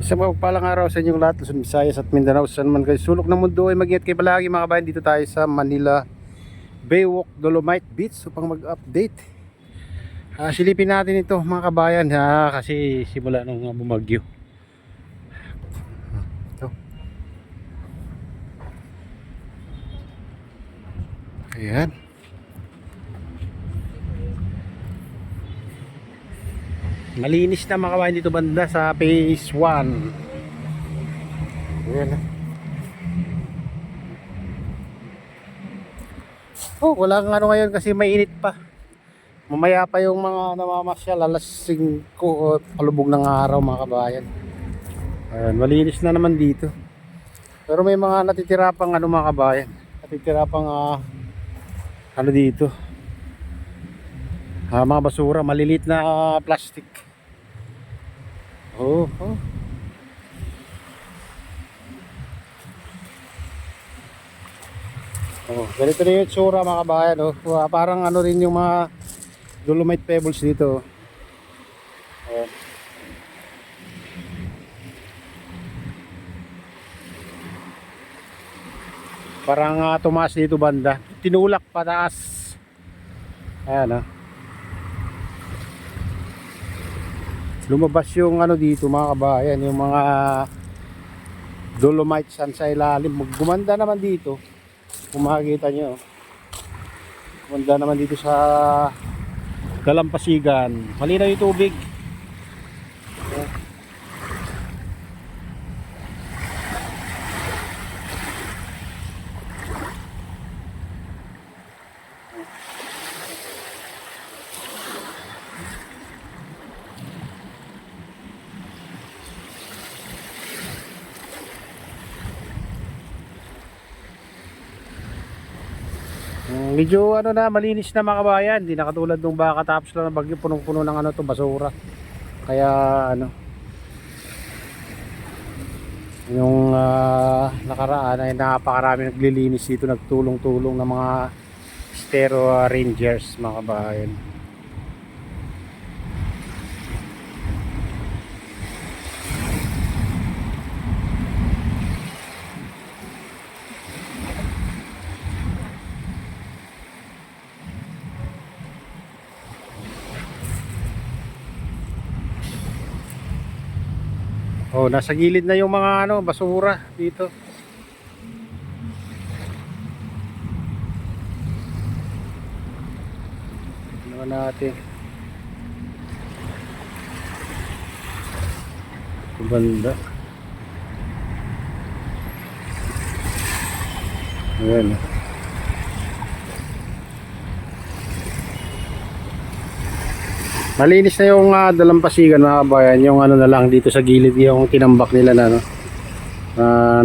Isang mapagpalang araw sa inyong lahat, Luzon, Visayas at Mindanao. Saan man kayo sulok ng mundo ay mag-ingat kayo palagi mga kabayan. Dito tayo sa Manila Baywalk Dolomite Beach upang mag-update. Silipin natin ito mga kabayan kasi simula nung bumagyo. Ito. Ayan. Malinis na mga kabayan dito banda sa phase 1. Ayan. Walang ano ngayon kasi mainit pa. Mamaya pa yung mga namamasyal alas 5 o palubog ng araw mga kabayan. Ayan, malinis na naman dito. Pero may mga natitira pang ano mga kabayan. Natitira pang ano dito. Mga basura, malilit na plastic. Oh. Ganito na yung itsura mga kabayan. Parang ano rin yung mga Dolomite pebbles dito. Parang tumaas dito banda. Tinulak pataas. Ayan lumabas yung ano dito mga kabayan, yung mga Dolomite sand sa ilalim. Gumanda naman dito. Kung makikita nyo, gumanda naman dito sa Dalampasigan. Malinaw yung tubig. Medyo ano na, malinis na mga kabayan. Hindi na katulad nung baka tapos lang ng bagyo, punong-puno ng ano to, basura. Kaya ano, yung nakaraan ay napakarami naglilinis dito, nagtulong-tulong ng mga Stero Rangers mga kabayan. Nasa gilid na yung mga ano, basura dito. Tingnan natin. Banda. Ayan. Malinis na yung Dalampasigan mga kabayan. Yung ano na lang dito sa gilid, yung tinambak nila na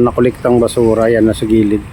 nakuliktang basura. Yan nasa gilid.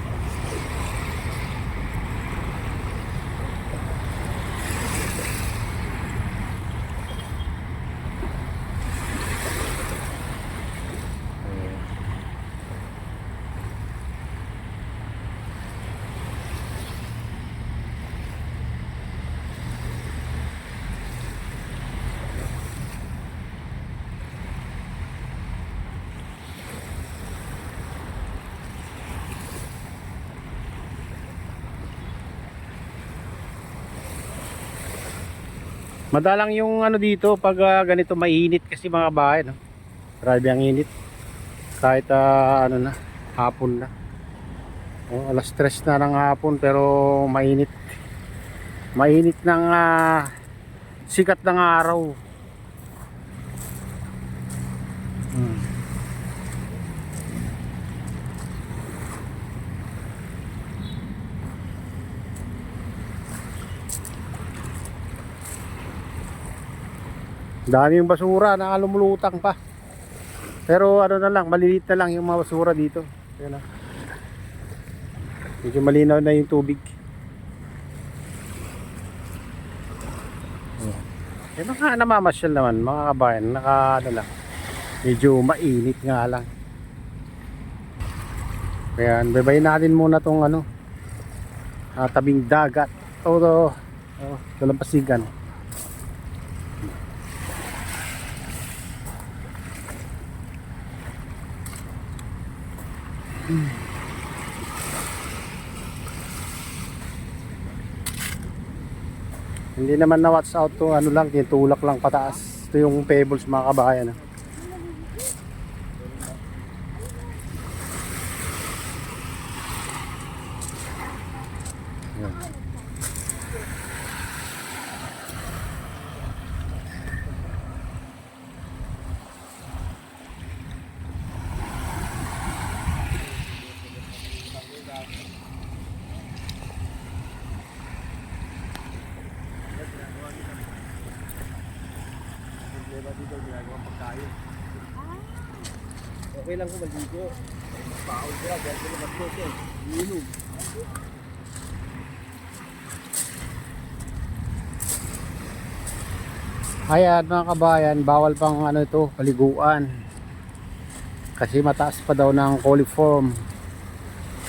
Madalang yung ano dito pag ganito mainit kasi mga bahay, no? Grabe ang init. Kahit ano na, hapon na. Alas 3 na ng hapon pero mainit. Mainit ng sikat ng araw. Dami yung basura, nakalumulutang pa. Pero ano na lang, maliliit na lang yung mga basura dito. Ayan na. Medyo malinaw na yung tubig. Yung mga namamasyal naman, mga kabayan, ano lang, medyo mainit nga lang. Kaya babayin natin muna tong ano, tabing dagat. Dalampasigan. Hindi naman na watch out to, ano lang, tinutulak lang pataas. Ito yung pebbles mga kabayan. Dito ginagawa pagkain. Okay lang kung maligo. Baon sila, dahil sila mag-close eh. Iinom. Ayan mga kabayan, bawal pang ano ito, paliguan. Kasi mataas pa daw ng coliform.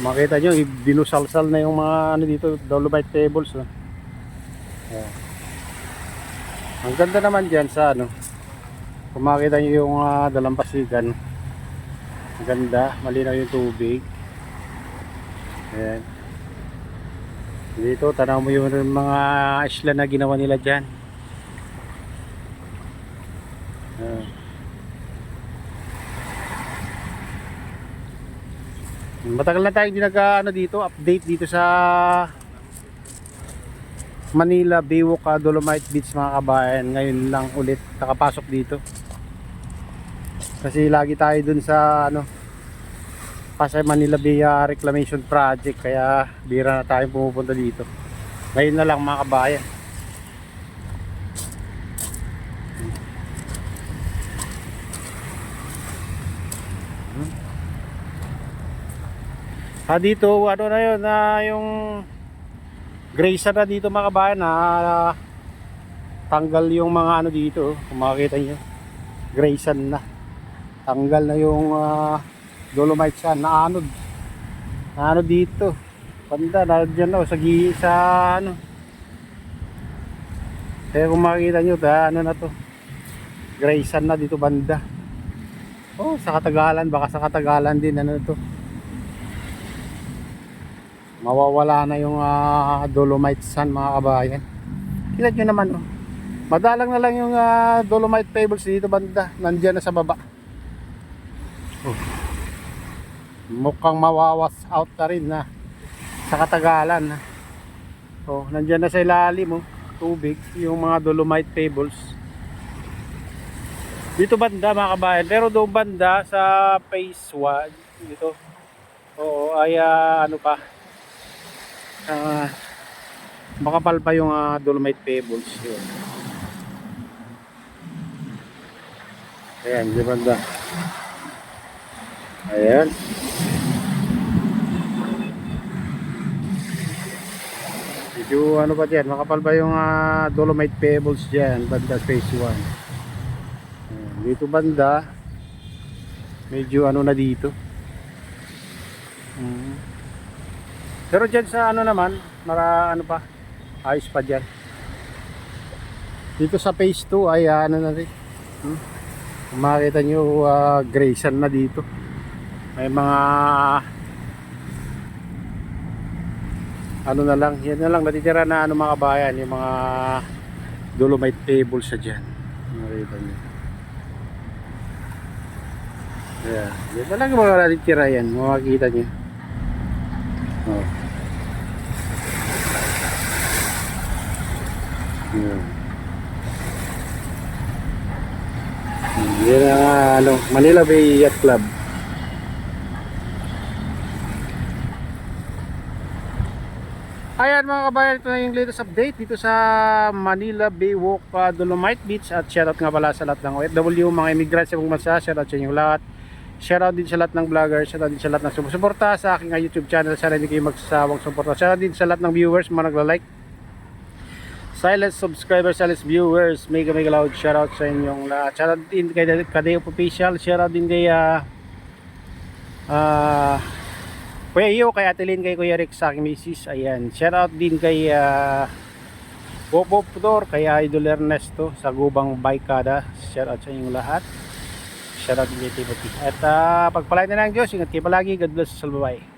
Makita nyo, binusalsal na yung mga ano dito, dolomite pebbles. No? Ayan. Ang ganda naman dyan sa ano, kung makita nyo yung dalampasigan, ang ganda, malinaw yung tubig. Ayan. Dito, tanaw mo yung mga isla na ginawa nila dyan. Ayan. Matagal na tayong ano dito, update dito sa Manila Baywalk Dolomite Beach mga kabayan. Ngayon lang ulit nakapasok dito. Kasi lagi tayo dun sa ano, Pasay Manila Bay Reclamation Project, kaya bira na tayong pumupunta dito. Ngayon na lang mga kabayan. Dito ano na yun, yung Grayson na dito mga kabayan, tanggal yung mga ano dito, kung makikita nyo, Grayson na. Tanggal na yung dolomite siya, naanod dito. Banda, nandiyan na sa ano. Kaya kung makikita nyo, ano na to, Grayson na dito banda. Oh, sa Katagalan, baka sa Katagalan din ano to. Mawawala na yung dolomite sand mga kabayan. Kita nyo naman oh. Madalang na lang yung dolomite pebbles dito banda. Nandiyan na sa baba. Oh. Mukhang mawawas out na rin na sa Katagalan. Oh, nandiyan na sa ilalim oh, tubig yung mga dolomite pebbles. Dito banda mga kabayan. Pero doon banda sa phase 1 dito. Oo, ay ano pa, makapal pa yung dolomite pebbles yun. Ayan, di banda. Ayan. Medyo ano pa dyan, makapal pa yung dolomite pebbles dyan banda phase 1. Ayan, dito banda medyo ano na dito. Pero dyan sa ano naman, ano pa, ayos pa dyan. Dito sa phase 2 ay ano na rin. Makita nyo, Grayson na dito. May mga ano na lang, yan na lang natitira na ano mga kabayan, yung mga dolomite pebbles sa dyan. Makita nyo. Ayan, yan na lang yung mga natitira yan, makikita nyo. Oh. Yan ang Manila Bay Yacht Club. Ayan mga kabayan, ito na yung latest update dito sa Manila Baywalk Dolomite Beach. At shoutout nga pala sa lahat ng OFW, mga immigrants sa buong bansa. Shoutout sa inyo lahat. Shoutout din sa lahat ng vloggers. Shoutout din sa lahat ng sumusuporta sa aking YouTube channel. Sana hindi kayo magsasawang suporta. Shoutout din sa lahat ng viewers, mga nagla-like, silent subscribers, silent viewers. Mega loud shoutout sa inyong lahat. Shoutout din kay Kadeo Official. Shoutout din kay Kuya Iyo, kay Atelin, kay Kuya Rick, sa aking misis. Ayan. Shoutout din kay Popopdor, kay Idol Ernesto sa Gubang Baykada. Shoutout sa inyong lahat. Shoutout DJ Timothy. At pagpalain na ng Diyos, ingat kayo palagi. God bless sa babae.